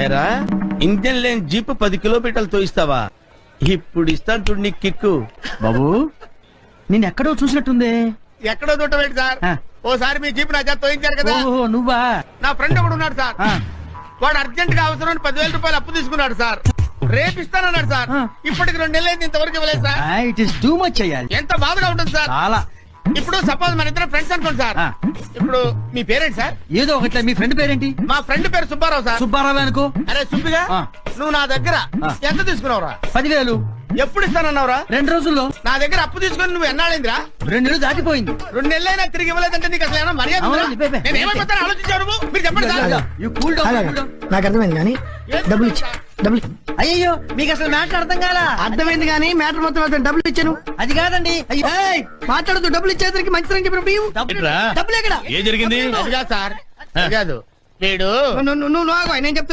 ఏరా, ఇంజన్ లేని జీప్ 10 కిలోమీటర్లు తోయిస్తావా? ఇప్పుడు ఇస్తాను చూడు నీ కిక్కు. బాబు నిన్నెక్కడో చూసినట్టుంది. ఎక్కడో చూడటం సార్, ఓసారి మీ జీప్ నా చేత తోయించారు కదా. ఓహో నువ్వా? నా ఫ్రెండ్ ఒకడు ఉన్నాడు సార్, వాడు అర్జెంట్ గా అవసరం 10,000 రూపాయలు అప్పు తీసుకున్నాడు సార్. రేపు ఇస్తానన్నాడు సార్. ఇప్పటికి 2 నెలలు ఇంతవరకు ఇవ్వలేదు sir. It is too much అయ్యాలి. ఎంత బాధగా ఉంటుంది సార్. చాలా. ఇప్పుడు సపోజ్ మన ఇద్దరు ఫ్రెండ్స్ అనుకోండి సార్. ఇప్పుడు మీ పేరేంటి సార్? ఏదో ఒకటి. మీ ఫ్రెండ్ పేరేంటి? మా ఫ్రెండ్ పేరు సుబ్బారావు సార్. సుబ్బారావు అనుకో. అరే సుబ్బిగా, నువ్వు నా దగ్గర ఎంత తీసుకున్నావురా? 10,000. ఎప్పుడు ఇస్తానన్నావురా? 2 రోజుల్లో. నా దగ్గర అప్పు తీసుకుని నువ్వు ఎన్నాళ్ళైందిరా? 2 నెలలు దాటిపోయింది. 2 నెలలైనా తిరిగి ఇవ్వలేదంటే నీకు అసలు ఏమైనా మర్యాద ఉందా? నేను ఏమైపోతాను ఆలోచించారు నువ్వు? మీరు చెప్పండి సార్. నాకు అర్థమైంది కానీ డబ్బులు ఇచ్చి డబ్బులు. అయ్యో మీకు అసలు మ్యాటర్ అర్థం కాలా? అర్థమైంది కానీ మ్యాటర్ మొత్తం డబ్బులు ఇచ్చాను. అది కాదండి. మాట్లాడుతూ డబ్బులు ఇచ్చేసరికి మంచిదని చెప్పిన డబ్బులు ఎక్కడ? ఏం జరిగింది? అది కాదు సార్, అది కాదు. వీడు నువ్వు నేను చెప్తున్నా.